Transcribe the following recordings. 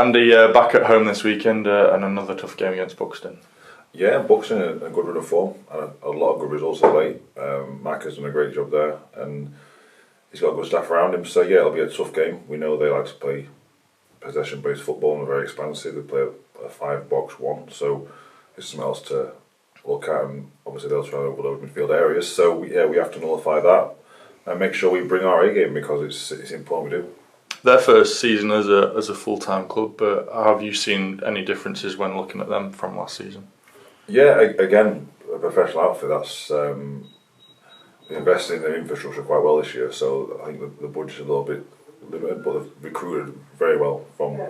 Andy, back at home this weekend and another tough game against Buxton. Yeah, Buxton in a good run of form, and a lot of good results of late. Mac has done a great job there, and he's got good staff around him. So yeah, it'll be a tough game. We know they like to play possession-based football and are very expansive. They play a 5-box-1, so it's something else to look at. And obviously they'll try to overload midfield areas. So yeah, we have to nullify that and make sure we bring our A game because it's important we do. Their first season as a full-time club, but have you seen any differences when looking at them from last season? Yeah, again, a professional outfit that's invested in their infrastructure quite well this year. So I think the budget's a little bit limited, but they've recruited very well from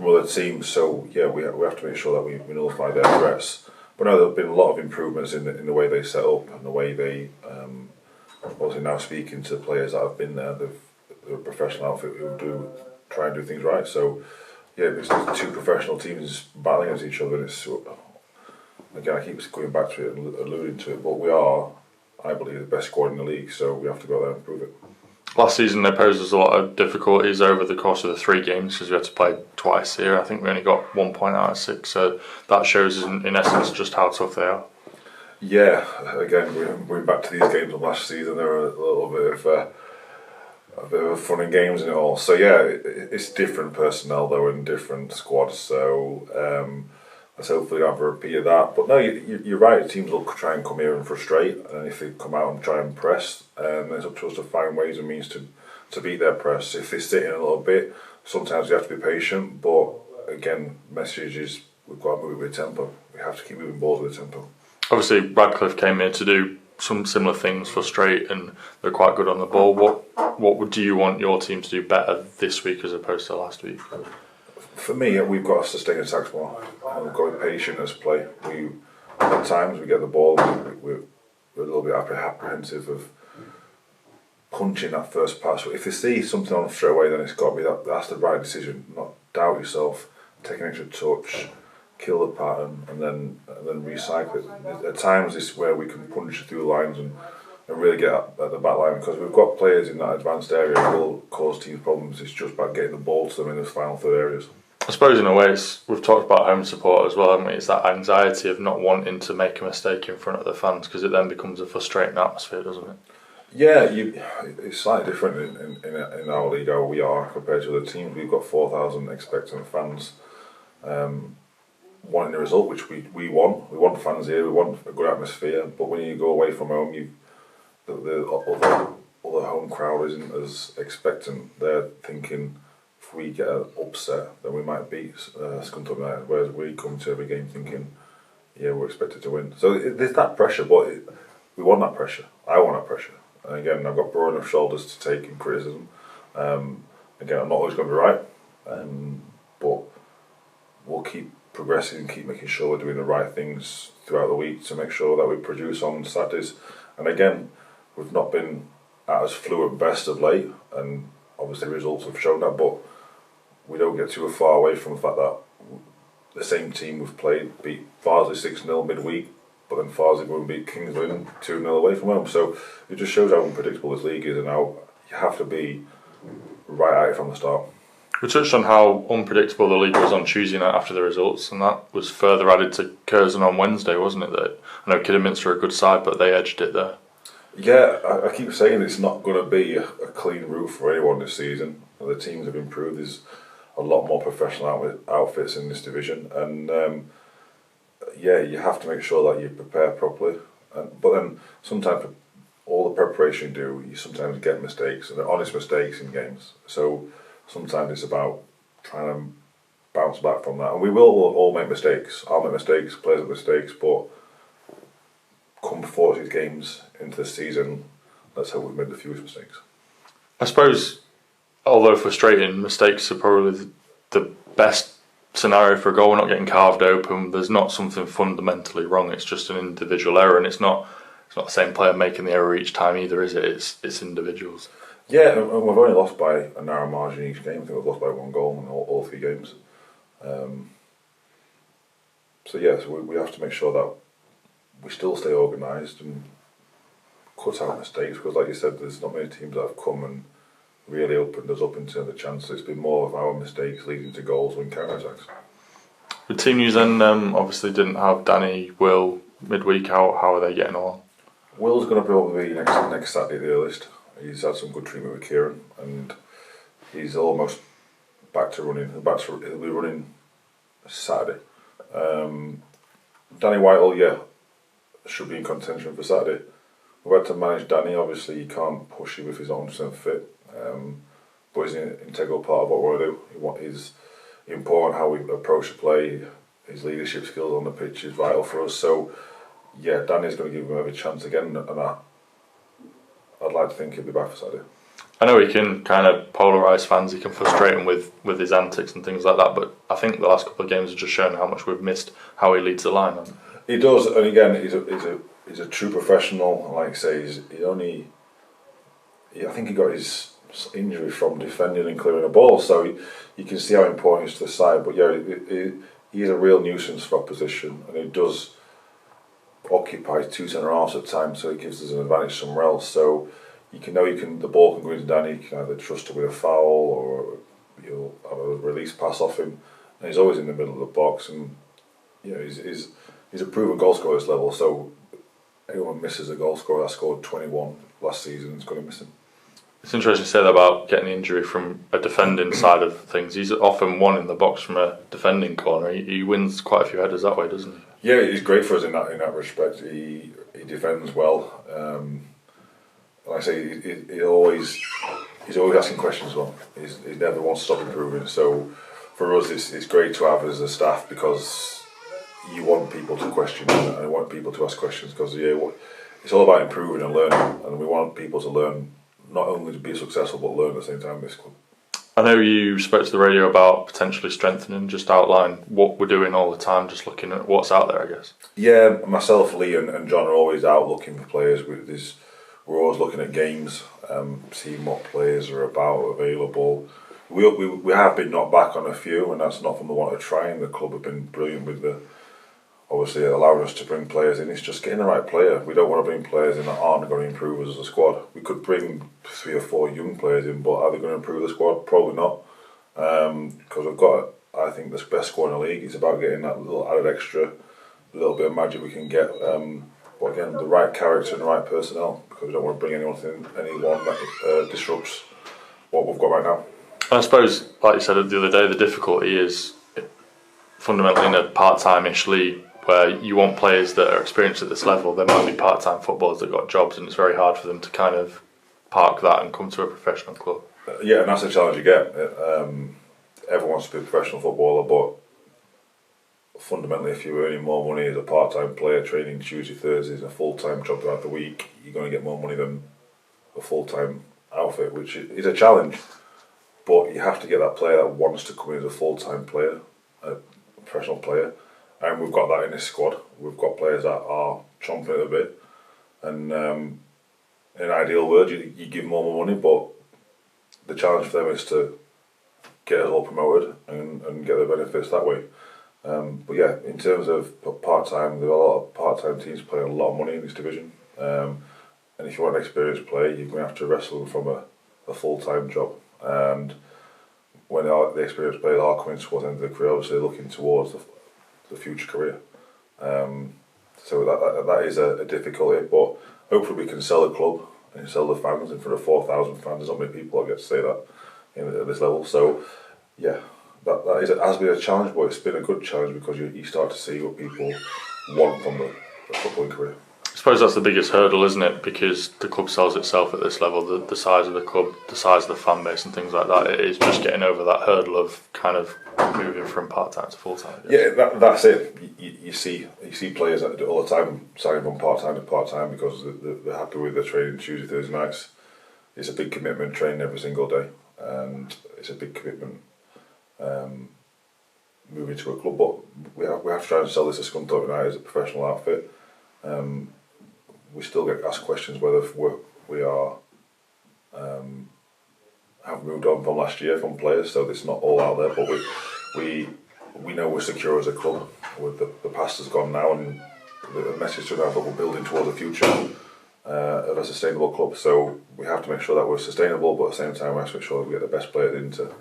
other teams. So yeah, we have to make sure that we nullify their threats. But no, there have been a lot of improvements in the way they set up and the way they obviously now speaking to players that have been there. They're a professional outfit who do try and do things right. So yeah, it's two professional teams battling against each other. And it's again, I keep going back to it and alluding to it, but we are, I believe, the best squad in the league. So we have to go there and prove it. Last season they posed us a lot of difficulties over the course of the 3 games because we had to play twice here. I think we only got 1 point out of 6, so that shows in essence just how tough they are. Yeah, again, going back to these games from last season, there were a little bit of fun and games in it all. So yeah, it's different personnel though in different squads. So let's hopefully have a repeat of that. But no, you're right. Teams will try and come here and frustrate, and if they come out and try and press, it's up to us to find ways and means to beat their press. If they sit in a little bit, sometimes you have to be patient. But again, message is we've got to move with tempo. We have to keep moving balls with tempo. Obviously, Radcliffe came here to do some similar things, frustrate, and they're quite good on the ball. What do you want your team to do better this week as opposed to last week? For me, we've got to sustain attacks more. We've got to be patient as play. At times we get the ball, we're a little bit apprehensive of punching that first pass. If they see something on straight away, then it's got to be that's the right decision. Not doubt yourself, take an extra touch, kill the pattern, and then recycle it. At times, this is where we can punch through lines and really get at the back line, because we've got players in that advanced area who will cause teams problems. It's just about getting the ball to them in the final third areas. I suppose in a way, we've talked about home support as well, haven't we? It's that anxiety of not wanting to make a mistake in front of the fans, because it then becomes a frustrating atmosphere, doesn't it? Yeah, it's slightly different in our league how we are compared to other teams. We've got 4,000 expectant fans wanting the result, which we want. We want fans here, we want a good atmosphere, but when you go away from home, the other home crowd isn't as expectant. They're thinking if we get an upset, then we might beat Scunthorpe United, whereas we come to every game thinking, yeah, we're expected to win. So there's that pressure, but we want that pressure. I want that pressure. And again, I've got broad enough shoulders to take in criticism. Again, I'm not always going to be right, but we'll keep progressing and keep making sure we're doing the right things throughout the week to make sure that we produce on Saturdays. And again, we've not been at as fluent best of late, and obviously results have shown that, but we don't get too far away from the fact that the same team we've played beat Farsley 6-0 midweek, but then Farsley go and beat Kingsland 2-0 away from home. So it just shows how unpredictable this league is and how you have to be right at it from the start. We touched on how unpredictable the league was on Tuesday night after the results, and that was further added to Curzon on Wednesday, wasn't it? That I know Kidderminster are a good side, but they edged it there. Yeah, I keep saying it's not going to be a clean route for anyone this season. The teams have improved. There's a lot more professional outfits in this division, and yeah, you have to make sure that you prepare properly. But then sometimes all the preparation you do, you sometimes get mistakes, and they're honest mistakes in games. So sometimes it's about trying to bounce back from that. And we will all make mistakes. I'll make mistakes, players make mistakes, but come 40 games into the season, let's hope we've made the fewest mistakes. I suppose, although frustrating, mistakes are probably the best scenario for a goal. We're not getting carved open. There's not something fundamentally wrong. It's just an individual error, and it's not the same player making the error each time either, is it? It's individuals. Yeah, and we've only lost by a narrow margin each game. I think we've lost by 1 goal in all 3 games. So we have to make sure that we still stay organised and cut out mistakes, because like you said, there's not many teams that have come and really opened us up in terms of chances. It's been more of our mistakes leading to goals and counter-attacks. The team news then obviously didn't have Danny, Will midweek. How are they getting on? Will's going to probably be next Saturday at the earliest. He's had some good treatment with Kieran, and he's almost back to running. He'll be running Saturday. Danny Whitehall, should be in contention for Saturday. We've had to manage Danny. Obviously, you can't push him if he's not 100% fit, but he's an integral part of what we want to do. He's important how we approach the play. His leadership skills on the pitch is vital for us. So, Danny's going to give him every chance again, and I'd like to think he'll be back for Saturday. I know he can kind of polarise fans, he can frustrate them with his antics and things like that, but I think the last couple of games have just shown how much we've missed how he leads the line. He does, and again, he's a true professional. Like I say, I think he got his injury from defending and clearing a ball, so you can see how important he is to the side. But he's a real nuisance for opposition, and he does occupy two centre halves at times, so it gives us an advantage somewhere else. So the ball can go into Danny. You can either trust him with a foul or you'll have a release pass off him, and he's always in the middle of the box. And he's a proven goal scorer at this level. So anyone misses a goal scorer that scored 21 last season is going to miss him. It's interesting to say that about getting an injury from a defending side of things. He's often won in the box from a defending corner. He wins quite a few headers that way, doesn't he? Yeah, he's great for us in that respect. He defends well. Like I say, he's always asking questions as well. He never wants to stop improving. So for us, it's great to have as a staff, because you want people to question and you want people to ask questions, because it's all about improving and learning, and we want people to learn, not only to be successful but learn at the same time in this club. I know you spoke to the radio about potentially strengthening. Just outline what we're doing all the time, just looking at what's out there, I guess. Yeah, myself, Lee and John are always out looking for players. We're always looking at games, seeing what players are available. We have been knocked back on a few, and that's not from the want of trying. The club have been brilliant with obviously allowing us to bring players in. It's just getting the right player. We don't want to bring players in that aren't going to improve us as a squad. We could bring 3 or 4 young players in, but are they going to improve the squad? Probably not, because we've got, I think, the best squad in the league. It's about getting that little added extra, little bit of magic we can get. But again, the right character and the right personnel, because we don't want to bring anyone that disrupts what we've got right now. I suppose, like you said the other day, the difficulty is fundamentally in a part-time-ish league, where you want players that are experienced at this level. There might be part-time footballers that got jobs, and it's very hard for them to kind of park that and come to a professional club. And that's the challenge you get. Everyone wants to be a professional footballer, but fundamentally, if you're earning more money as a part-time player, training Tuesday, Thursdays, and a full-time job throughout the week, you're going to get more money than a full-time outfit, which is a challenge. But you have to get that player that wants to come in as a full-time player, a professional player. And we've got that in this squad. We've got players that are chomping at a bit. And in an ideal world, you give them all more money, but the challenge for them is to get us all promoted and get the benefits that way. But in terms of part-time, there are a lot of part-time teams playing a lot of money in this division. And if you want an experienced player, you're going to have to wrestle them from a full-time job. And when the experienced players are coming towards the end of their career, obviously looking towards the future career. So that is a difficulty, but hopefully we can sell the club and sell the fans. In front of 4,000 fans, there's not many people that get to say that at this level. So that has been a challenge, but it's been a good challenge, because you start to see what people want from the footballing career. I suppose that's the biggest hurdle, isn't it? Because the club sells itself at this level, the size of the club, the size of the fan base and things like that. It is just getting over that hurdle of kind of moving from part-time to full-time. Yeah, that's it. You see players that do it all the time, signing from part-time to part-time, because they're happy with their training Tuesday, Thursday nights. It's a big commitment, training every single day, and it's a big commitment moving to a club. But we have to try and sell this as Scunthorpe United as a professional outfit. We still get asked questions whether we are have moved on from last year from players, so it's not all out there. But we know we're secure as a club. With the past has gone now, and the message to now that we're building towards the future. of a sustainable club. So we have to make sure that we're sustainable, but at the same time we have to make sure that we get the best players in to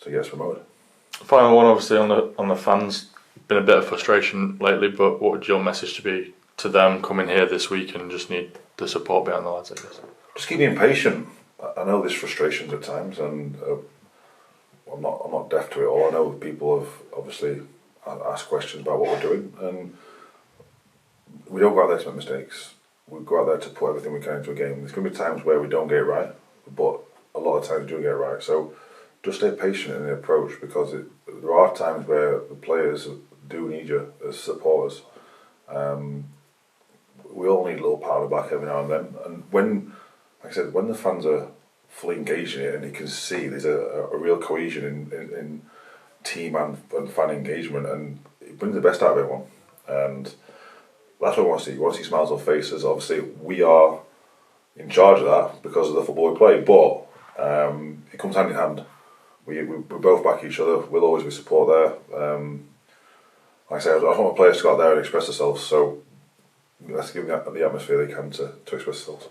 get us promoted. Final one, obviously on the fans, been a bit of frustration lately, but what would your message to be to them coming here this week and just need the support behind the lads, I guess? Just keep being patient. I know there's frustrations at times, and I'm not deaf to it all. I know people have obviously asked questions about what we're doing, and we don't go out there to make mistakes. We go out there to put everything we can into a game. There's going to be times where we don't get it right, but a lot of times we do get it right. So just stay patient in the approach, because there are times where the players do need you as supporters. We all need a little pat on the back every now and then. And when, like I said, when the fans are fully engaged in it and you can see there's a real cohesion in team and fan engagement, and it brings the best out of everyone. And that's what we want to see. We want to see smiles on faces. Obviously, we are in charge of that because of the football we play, but it comes hand in hand. We both back each other. We'll always be support there. Like I said, I just want players to go out there and express themselves, so let's give them the atmosphere they can to express themselves.